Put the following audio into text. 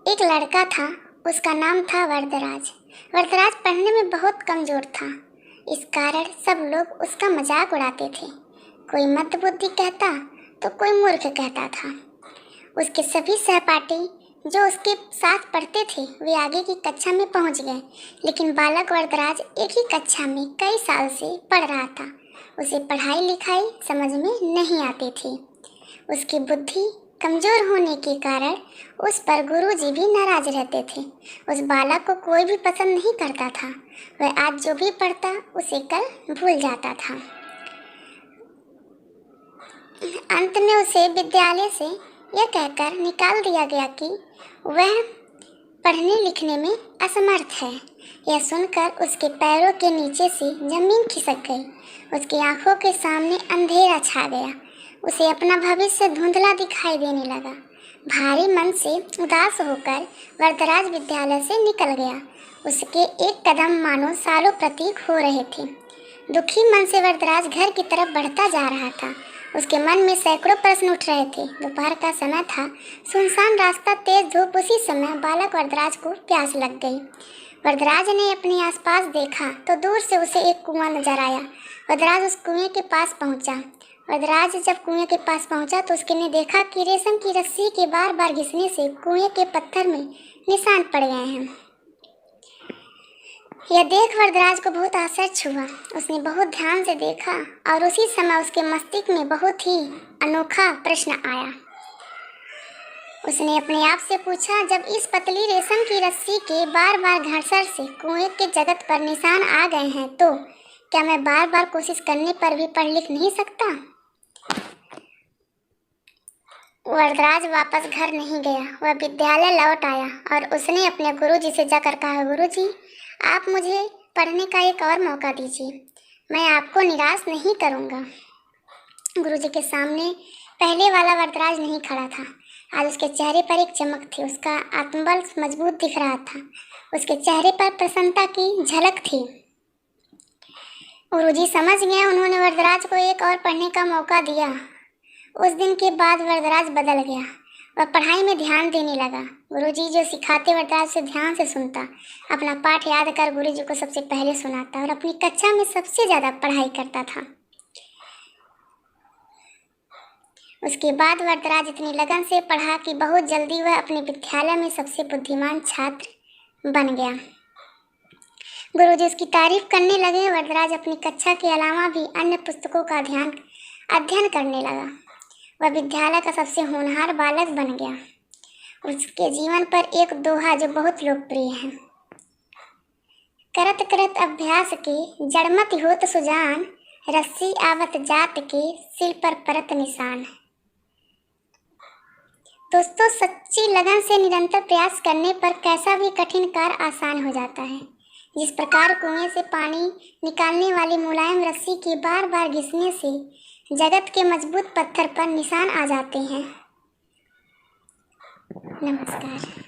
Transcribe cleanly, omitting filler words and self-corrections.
एक लड़का था, उसका नाम था वरदराज। वरदराज पढ़ने में बहुत कमज़ोर था। इस कारण सब लोग उसका मजाक उड़ाते थे। कोई मंदबुद्धि कहता तो कोई मूर्ख कहता था। उसके सभी सहपाठी जो उसके साथ पढ़ते थे वे आगे की कक्षा में पहुंच गए, लेकिन बालक वरदराज एक ही कक्षा में कई साल से पढ़ रहा था। उसे पढ़ाई लिखाई समझ में नहीं आती थी। उसकी बुद्धि कमज़ोर होने के कारण उस पर गुरुजी भी नाराज रहते थे। उस बालक को कोई भी पसंद नहीं करता था। वह आज जो भी पढ़ता उसे कल भूल जाता था। अंत में उसे विद्यालय से यह कहकर निकाल दिया गया कि वह पढ़ने लिखने में असमर्थ है। यह सुनकर उसके पैरों के नीचे से जमीन खिसक गई। उसकी आंखों के सामने अंधेरा छा गया। उसे अपना भविष्य धुंधला दिखाई देने लगा। भारी मन से उदास होकर वरदराज विद्यालय से निकल गया। उसके एक कदम मानो सालों प्रतीक हो रहे थे। दुखी मन से वरदराज घर की तरफ बढ़ता जा रहा था। उसके मन में सैकड़ों प्रश्न उठ रहे थे। दोपहर का समय था, सुनसान रास्ता, तेज धूप। उसी समय बालक वरदराज को प्यास लग गई। वरदराज ने अपने आसपास देखा तो दूर से उसे एक कुआं नजर आया। वरदराज उस कुएं के पास पहुंचा। वरदराज जब कुएं के पास पहुंचा तो उसने देखा कि रेशम की रस्सी के बार बार घिसने से कुएं के पत्थर में निशान पड़ गए हैं। यह देख वरदराज को बहुत आश्चर्य हुआ। उसने बहुत ध्यान से देखा और उसी समय उसके मस्तिष्क में बहुत ही अनोखा प्रश्न आया। उसने अपने आप से पूछा, जब इस पतली रेशम की रस्सी के बार बार घर्षण से कुएं के जगत पर निशान आ गए हैं तो क्या मैं बार बार कोशिश करने पर भी पढ़ लिख नहीं सकता? वरदराज वापस घर नहीं गया। वह विद्यालय लौट आया और उसने अपने गुरुजी से जाकर कहा, गुरुजी, आप मुझे पढ़ने का एक और मौका दीजिए। मैं आपको निराश नहीं करूँगा। गुरुजी के सामने पहले वाला वरदराज नहीं खड़ा था। आज उसके चेहरे पर एक चमक थी। उसका आत्मबल मजबूत दिख रहा था। उसके चेहरे पर प्रसन्नता की झलक थी। गुरुजी समझ गए। उन्होंने वरदराज को एक और पढ़ने का मौका दिया। उस दिन के बाद वरदराज बदल गया। वह पढ़ाई में ध्यान देने लगा। गुरुजी जो सिखाते वरदराज से ध्यान से सुनता। अपना पाठ याद कर गुरुजी को सबसे पहले सुनाता और अपनी कक्षा में सबसे ज़्यादा पढ़ाई करता था। उसके बाद वरदराज इतनी लगन से पढ़ा कि बहुत जल्दी वह अपने विद्यालय में सबसे बुद्धिमान छात्र बन गया। गुरुजी उसकी तारीफ करने लगे। वरदराज अपनी कक्षा के अलावा भी अन्य पुस्तकों का अध्ययन करने लगा। वह विद्यालय का सबसे होनहार बालक बन गया। उसके जीवन पर एक दोहा जो बहुत लोकप्रिय है, करत करत अभ्यास के जड़मत होत सुजान, रस्सी आवत जात के सिर पर परत निशान। दोस्तों, सच्ची लगन से निरंतर प्रयास करने पर कैसा भी कठिन कार्य आसान हो जाता है। जिस प्रकार कुएं से पानी निकालने वाली मुलायम रस्सी के बार बार घिसने से जगत के मजबूत पत्थर पर निशान आ जाते हैं। नमस्कार।